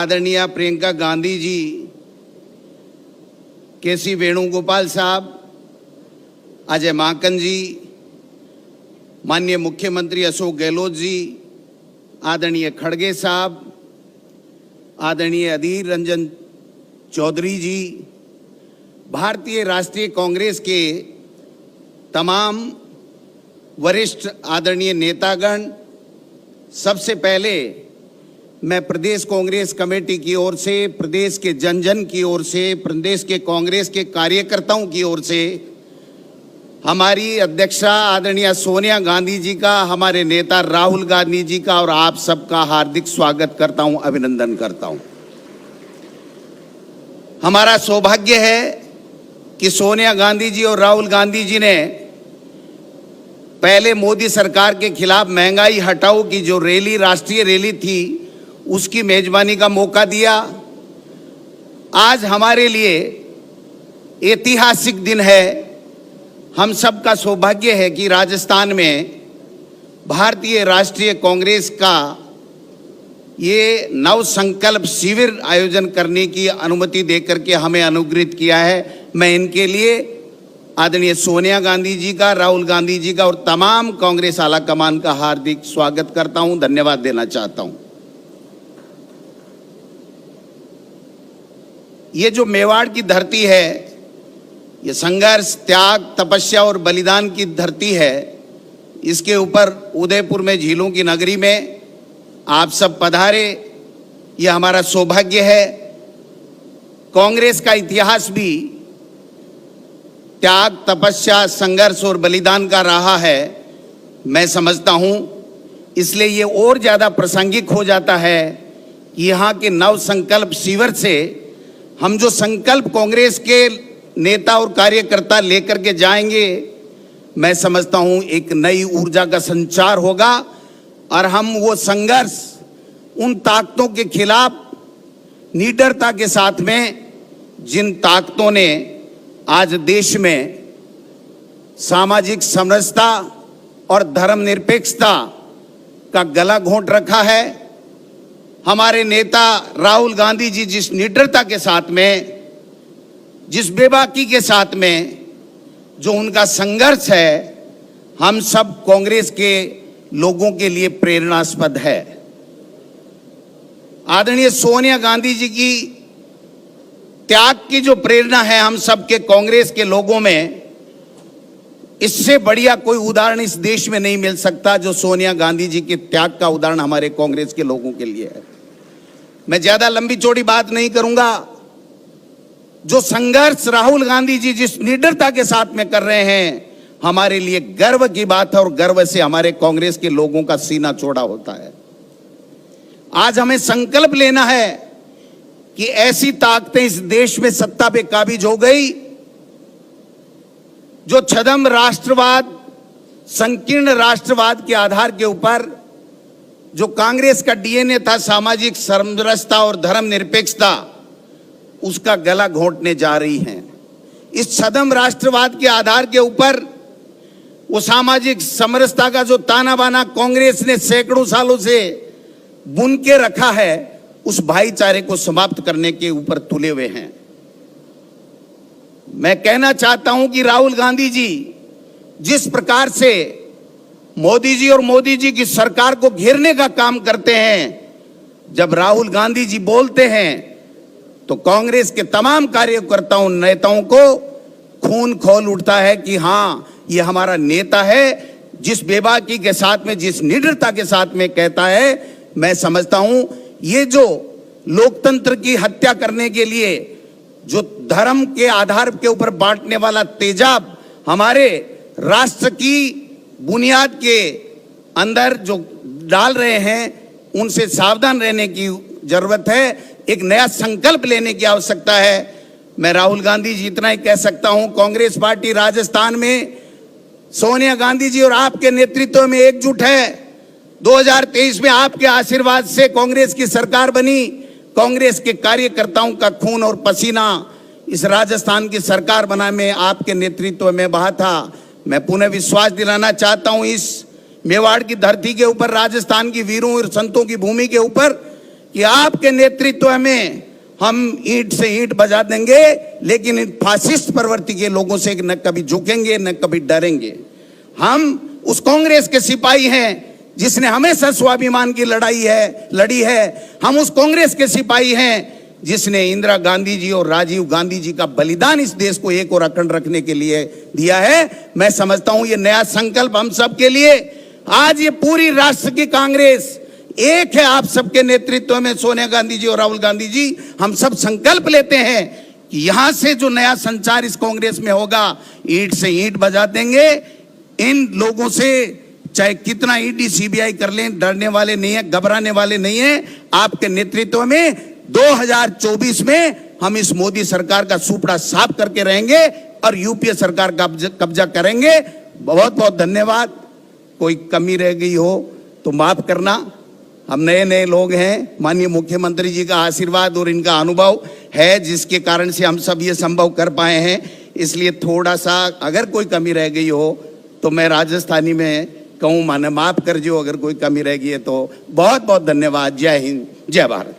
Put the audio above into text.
आदरणीय प्रियंका गांधी जी, केसी वेणुगोपाल साहब, अजय माकन जी, माननीय मुख्यमंत्री अशोक गहलोत जी, आदरणीय खड़गे साहब, आदरणीय अधीर रंजन चौधरी जी, भारतीय राष्ट्रीय कांग्रेस के तमाम वरिष्ठ आदरणीय नेतागण, सबसे पहले मैं प्रदेश कांग्रेस कमेटी की ओर से, प्रदेश के जन जन की ओर से, प्रदेश के कांग्रेस के कार्यकर्ताओं की ओर से हमारी अध्यक्षा आदरणीय सोनिया गांधी जी का, हमारे नेता राहुल गांधी जी का और आप सबका हार्दिक स्वागत करता हूं, अभिनंदन करता हूं। हमारा सौभाग्य है कि सोनिया गांधी जी और राहुल गांधी जी ने पहले मोदी सरकार के खिलाफ महंगाई हटाओ की जो रैली, राष्ट्रीय रैली थी, उसकी मेजबानी का मौका दिया। आज हमारे लिए ऐतिहासिक दिन है। हम सबका सौभाग्य है कि राजस्थान में भारतीय राष्ट्रीय कांग्रेस का ये नव संकल्प शिविर आयोजन करने की अनुमति देकर के हमें अनुग्रहित किया है। मैं इनके लिए आदरणीय सोनिया गांधी जी का, राहुल गांधी जी का और तमाम कांग्रेस आला कमान का हार्दिक स्वागत करता हूं, धन्यवाद देना चाहता हूं। ये जो मेवाड़ की धरती है, ये संघर्ष, त्याग, तपस्या और बलिदान की धरती है। इसके ऊपर उदयपुर में झीलों की नगरी में आप सब पधारे, ये हमारा सौभाग्य है। कांग्रेस का इतिहास भी त्याग, तपस्या, संघर्ष और बलिदान का रहा है, मैं समझता हूं। इसलिए ये और ज़्यादा प्रासंगिक हो जाता है कि यहाँ के नव संकल्प शिविर से हम जो संकल्प कांग्रेस के नेता और कार्यकर्ता लेकर के जाएंगे, मैं समझता हूं एक नई ऊर्जा का संचार होगा और हम वो संघर्ष उन ताकतों के खिलाफ निडरता के साथ में, जिन ताकतों ने आज देश में सामाजिक समरसता और धर्मनिरपेक्षता का गला घोंट रखा है, हमारे नेता राहुल गांधी जी जिस निडरता के साथ में, जिस बेबाकी के साथ में जो उनका संघर्ष है, हम सब कांग्रेस के लोगों के लिए प्रेरणास्पद है। आदरणीय सोनिया गांधी जी की त्याग की जो प्रेरणा है हम सब के कांग्रेस के लोगों में, इससे बढ़िया कोई उदाहरण इस देश में नहीं मिल सकता जो सोनिया गांधी जी के त्याग का उदाहरण हमारे कांग्रेस के लोगों के लिए है। मैं ज्यादा लंबी चौड़ी बात नहीं करूंगा। जो संघर्ष राहुल गांधी जी जिस निडरता के साथ में कर रहे हैं, हमारे लिए गर्व की बात है और गर्व से हमारे कांग्रेस के लोगों का सीना चौड़ा होता है। आज हमें संकल्प लेना है कि ऐसी ताकतें इस देश में सत्ता पे काबिज हो गई जो छद्म राष्ट्रवाद, संकीर्ण राष्ट्रवाद के आधार के ऊपर जो कांग्रेस का डीएनए था, सामाजिक समरसता और धर्मनिरपेक्षता, उसका गला घोंटने जा रही हैं। इस छद्म राष्ट्रवाद के आधार के ऊपर वो सामाजिक समरसता का जो ताना बाना कांग्रेस ने सैकड़ों सालों से बुन के रखा है, उस भाईचारे को समाप्त करने के ऊपर तुले हुए हैं। मैं कहना चाहता हूं कि राहुल गांधी जी जिस प्रकार से मोदी जी और मोदी जी की सरकार को घेरने का काम करते हैं, जब राहुल गांधी जी बोलते हैं तो कांग्रेस के तमाम कार्यकर्ताओं, नेताओं को खून खौल उठता है कि हाँ, ये हमारा नेता है, जिस बेबाकी के साथ में, जिस निडरता के साथ में कहता है। मैं समझता हूं ये जो लोकतंत्र की हत्या करने के लिए जो धर्म के आधार के ऊपर बांटने वाला तेजाब हमारे राष्ट्र की बुनियाद के अंदर जो डाल रहे हैं, उनसे सावधान रहने की जरूरत है। एक नया संकल्प लेने की आवश्यकता है। मैं राहुल गांधी जी इतना ही कह सकता हूं, कांग्रेस पार्टी राजस्थान में सोनिया गांधी जी और आपके नेतृत्व में एकजुट है। 2023 में आपके आशीर्वाद से कांग्रेस की सरकार बनी। कांग्रेस के कार्यकर्ताओं का खून और पसीना इस राजस्थान की सरकार बनाने में आपके नेतृत्व में बहा था। मैं पुनः विश्वास दिलाना चाहता हूं, इस मेवाड़ की धरती के ऊपर, राजस्थान की वीरों और संतों की भूमि के ऊपर कि आपके नेतृत्व में हम ईंट से ईंट बजा देंगे, लेकिन इन फासिस्ट प्रवृत्ति के लोगों से न कभी झुकेंगे न कभी डरेंगे। हम उस कांग्रेस के सिपाही हैं जिसने हमेशा स्वाभिमान की लड़ी है। हम उस कांग्रेस के सिपाही हैं जिसने इंदिरा गांधी जी और राजीव गांधी जी का बलिदान इस देश को एक और अखंड रखने के लिए दिया है। मैं समझता हूं ये नया संकल्प हम सब के लिए, आज ये पूरी राष्ट्र की कांग्रेस एक है, आप सबके नेतृत्व में सोनिया गांधी जी और राहुल गांधी जी, हम सब संकल्प लेते हैं कि यहां से जो नया संचार इस कांग्रेस में होगा, ईंट से ईंट बजा देंगे। इन लोगों से चाहे कितना ईडी सीबीआई कर लें, डरने वाले नहीं है, घबराने वाले नहीं है। आपके नेतृत्व में 2024 में हम इस मोदी सरकार का सुपड़ा साफ करके रहेंगे और यूपीए सरकार का कब्जा करेंगे। बहुत बहुत धन्यवाद। कोई कमी रह गई हो तो माफ करना, हम नए नए लोग हैं। माननीय मुख्यमंत्री जी का आशीर्वाद और इनका अनुभव है जिसके कारण से हम सब ये संभव कर पाए हैं। इसलिए थोड़ा सा अगर कोई कमी रह गई हो तो मैं राजस्थानी में कहूँ, माने माफ कर जो अगर कोई कमी रह गई है तो। बहुत बहुत धन्यवाद। जय हिंद, जय भारत।